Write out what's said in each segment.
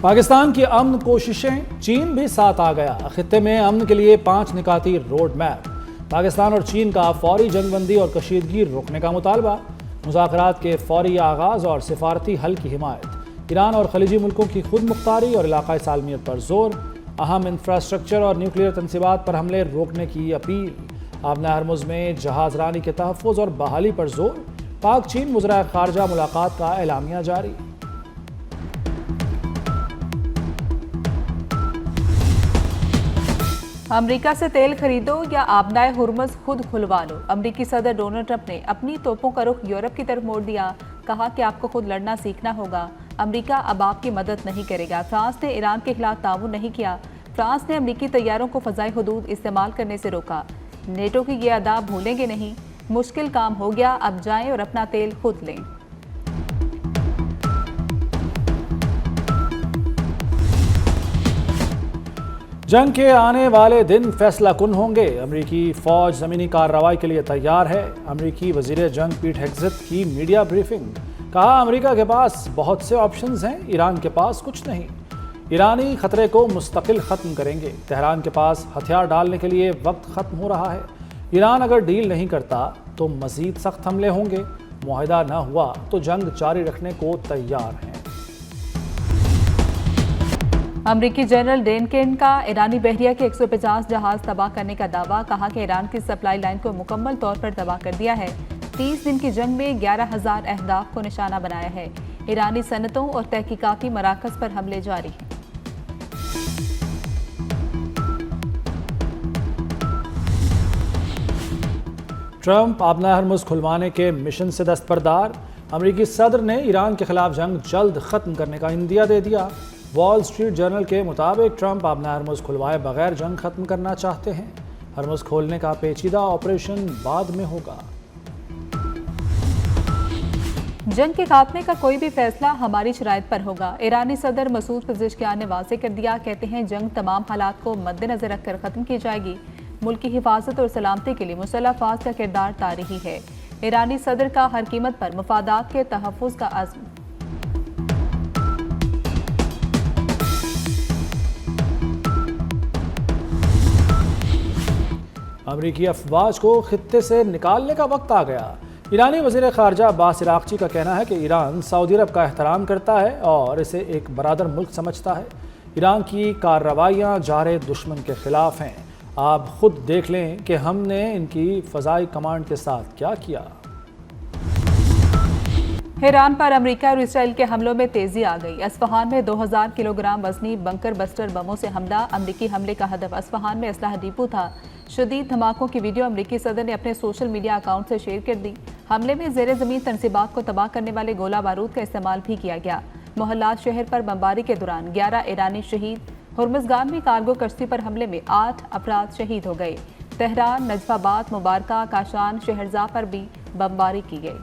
پاکستان کی امن کوششیں، چین بھی ساتھ آ گیا۔ خطے میں امن کے لیے 5 نکاتی روڈ میپ۔ پاکستان اور چین کا فوری جنگ بندی اور کشیدگی روکنے کا مطالبہ۔ مذاکرات کے فوری آغاز اور سفارتی حل کی حمایت۔ ایران اور خلیجی ملکوں کی خود مختاری اور علاقائی سالمیت پر زور۔ اہم انفراسٹرکچر اور نیوکلیئر تنصیبات پر حملے روکنے کی اپیل۔ آبنہ ہرمز میں جہاز رانی کے تحفظ اور بحالی پر زور۔ پاک چین وزرائے خارجہ ملاقات کا اعلامیہ جاری۔ امریکہ سے تیل خریدو یا آبنہ ہرمز خود کھلوا لو۔ امریکی صدر ڈونلڈ ٹرمپ نے اپنی توپوں کا رخ یورپ کی طرف موڑ دیا۔ کہا کہ آپ کو خود لڑنا سیکھنا ہوگا۔ امریکہ اب آپ کی مدد نہیں کرے گا۔ فرانس نے ایران کے خلاف تعاون نہیں کیا۔ فرانس نے امریکی طیاروں کو فضائی حدود استعمال کرنے سے روکا۔ نیٹو کی یہ ادا بھولیں گے نہیں۔ مشکل کام ہو گیا، اب جائیں اور اپنا تیل خود لیں۔ جنگ کے آنے والے دن فیصلہ کن ہوں گے۔ امریکی فوج زمینی کارروائی کے لیے تیار ہے۔ امریکی وزیر جنگ پیٹ ہیگزت کی میڈیا بریفنگ۔ کہا امریکہ کے پاس بہت سے آپشنز ہیں، ایران کے پاس کچھ نہیں۔ ایرانی خطرے کو مستقل ختم کریں گے۔ تہران کے پاس ہتھیار ڈالنے کے لیے وقت ختم ہو رہا ہے۔ ایران اگر ڈیل نہیں کرتا تو مزید سخت حملے ہوں گے۔ معاہدہ نہ ہوا تو جنگ جاری رکھنے کو تیار ہیں۔ امریکی جنرل ڈینکن کا ایرانی بحریہ کے 150 جہاز تباہ کرنے کا دعویٰ۔ کہا کہ ایران کی سپلائی لائن کو مکمل طور پر تباہ کر دیا ہے۔ 30 دن کی جنگ میں 11,000 اہداف کو نشانہ بنایا ہے۔ ایرانی صنعتوں اور تحقیقاتی مراکز پر حملے جاری ہیں۔ ٹرمپ آبنہ ہرمز کھلوانے کے مشن سے دستبردار۔ امریکی صدر نے ایران کے خلاف جنگ جلد ختم کرنے کا عندیہ دے دیا۔ وال اسٹریٹ جرنل کے مطابق ٹرمپ آبنہ ہرمز کھلوائے بغیر جنگ ختم کرنا چاہتے ہیں۔ ہرمز کھولنے کا پیچیدہ آپریشن بعد میں ہوگا۔ جنگ کے خاتمے کا کوئی بھی فیصلہ ہماری شرائط پر ہوگا۔ ایرانی صدر مسعود پزشکیان نے واضح کر دیا۔ کہتے ہیں جنگ تمام حالات کو مد نظر رکھ کر ختم کی جائے گی۔ ملک کی حفاظت اور سلامتی کے لیے مسلح افواج کا کردار تاریخی ہے۔ ایرانی صدر کا ہر قیمت پر مفادات کے تحفظ کا عزم۔ امریکی افواج کو خطے سے نکالنے کا وقت آ گیا۔ ایرانی وزیر خارجہ عباس عراقچی کا کہنا ہے کہ ایران سعودی عرب کا احترام کرتا ہے اور اسے ایک برادر ملک سمجھتا ہے۔ ایران کی کارروائیاں جارح دشمن کے خلاف ہیں۔ آپ خود دیکھ لیں کہ ہم نے ان کی فضائی کمانڈ کے ساتھ کیا کیا۔ ایران پر امریکہ اور اسرائیل کے حملوں میں تیزی آ گئی۔ اصفہان میں 2000 کلو گرام وزنی بنکر بسٹر بموں سے حملہ۔ امریکی حملے کا ہدف اصفہان میں اسلحہ ڈپو تھا۔ شدید دھماکوں کی ویڈیو امریکی صدر نے اپنے سوشل میڈیا اکاؤنٹ سے شیئر کر دی۔ حملے میں زیر زمین تنصیبات کو تباہ کرنے والے گولہ بارود کا استعمال بھی کیا گیا۔ محلات شہر پر بمباری کے دوران 11 ایرانی شہید۔ ہرمزگان میں کارگو کشتی پر حملے میں 8 افراد شہید ہو گئے۔ تہران، نجف آباد، مبارکہ، کاشان، شہرزاد پر بھی بمباری کی گئی۔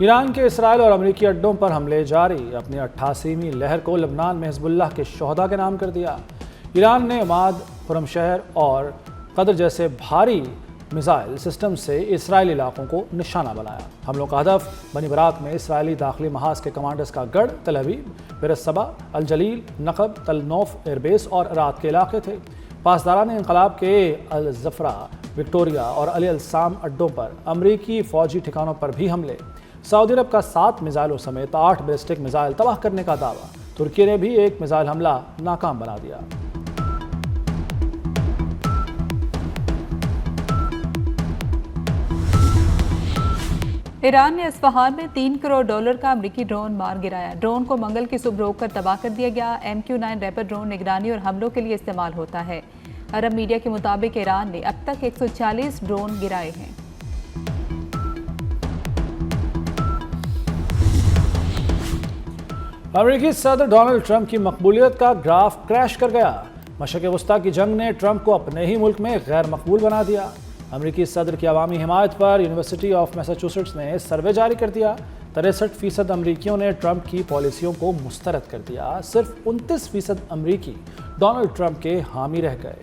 ایران کے اسرائیل اور امریکی اڈوں پر حملے جاری۔ اپنی 88ویں لہر کو لبنان میں حزب اللہ کے شہداء کے نام کر دیا۔ ایران نے عماد، خرم شہر اور قدر جیسے بھاری میزائل سسٹم سے اسرائیلی علاقوں کو نشانہ بنایا۔ حملوں کا ہدف بنی برات میں اسرائیلی داخلی محاذ کے کمانڈرز کا گڑھ، تل ابیب، بیر السبع، الجلیل، نقب، تل نوف ایئر بیس اور رات کے علاقے تھے۔ پاسداران انقلاب کے الزفرہ، وکٹوریہ اور علی السام اڈوں پر امریکی فوجی ٹھکانوں پر بھی حملے۔ سعودی عرب کا 7 میزائلوں سمیت 8 بیلسٹک میزائل تباہ کرنے کا دعویٰ۔ ترکی نے بھی ایک میزائل حملہ ناکام بنا دیا۔ ایران نے اصفہان میں $3 کروڑ کا امریکی ڈرون مار گرایا۔ ڈرون کو منگل کی صبح روک کر تباہ کر دیا گیا۔ MQ-9 ریپر ڈرون نگرانی اور حملوں کے لیے استعمال ہوتا ہے۔ عرب میڈیا کے مطابق ایران نے اب تک 140 ڈرون گرائے ہیں۔ امریکی صدر ڈونلڈ ٹرمپ کی مقبولیت کا گراف کریش کر گیا۔ مشرق وسطیٰ کی جنگ نے ٹرمپ کو اپنے ہی ملک میں غیر مقبول بنا دیا۔ امریکی صدر کی عوامی حمایت پر یونیورسٹی آف میساچوسٹس نے سروے جاری کر دیا۔ 63% امریکیوں نے ٹرمپ کی پالیسیوں کو مسترد کر دیا۔ صرف 29% امریکی ڈونلڈ ٹرمپ کے حامی رہ گئے۔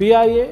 PIA,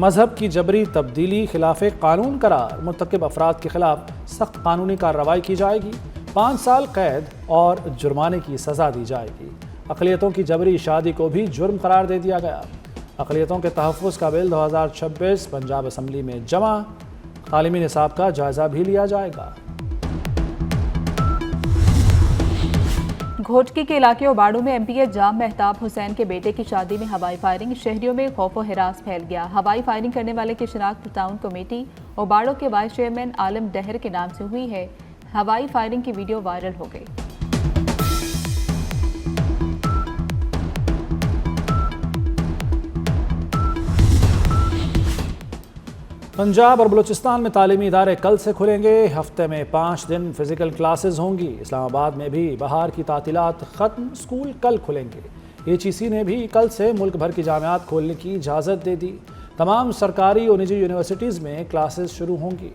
مذہب کی جبری تبدیلی خلاف قانون قرار، مرتکب افراد کے خلاف سخت قانونی کارروائی کی جائے گی، 5 سال قید اور جرمانے کی سزا دی جائے گی۔ اقلیتوں کی جبری شادی کو بھی جرم قرار دے دیا گیا۔ اقلیتوں کے تحفظ کا بل 2026 پنجاب اسمبلی میں جمع، تعلیمی نصاب کا جائزہ بھی لیا جائے گا۔ گھوٹکی کے علاقے اوباڑو میں ایم پی اے جام مہتاب حسین کے بیٹے کی شادی میں ہوائی فائرنگ، شہریوں میں خوف و ہراس پھیل گیا۔ ہوائی فائرنگ کرنے والے کی شناخت ٹاؤن کمیٹی اوباڑو کے وائس چیئرمین عالم ڈہر کے نام سے ہوئی ہے۔ ہوائی فائرنگ کی ویڈیو وائرل ہو گئی۔ پنجاب اور بلوچستان میں تعلیمی ادارے کل سے کھلیں گے، ہفتے میں 5 دن فزیکل کلاسز ہوں گی۔ اسلام آباد میں بھی بہار کی تعطیلات ختم، اسکول کل کھلیں گے۔ AGC نے بھی کل سے ملک بھر کی جامعات کھولنے کی اجازت دے دی۔ تمام سرکاری اور نجی یونیورسٹیز میں کلاسز شروع ہوں گی۔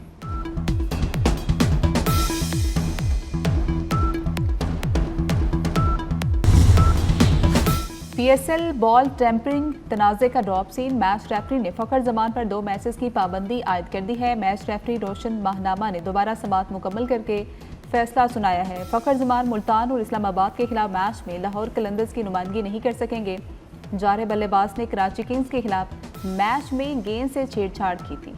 PSL بال ٹیمپرنگ تنازع کا ڈراپ سین، میچ ریفری نے فخر زمان پر 2 میچز کی پابندی عائد کر دی ہے۔ میچ ریفری روشن ماہنامہ نے دوبارہ سماعت مکمل کر کے فیصلہ سنایا ہے۔ فخر زمان ملتان اور اسلام آباد کے خلاف میچ میں لاہور قلندرز کی نمائندگی نہیں کر سکیں گے۔ جارح بلے باز نے کراچی کنگز کے خلاف میچ میں گیند سے چھیڑ چھاڑ کی تھی۔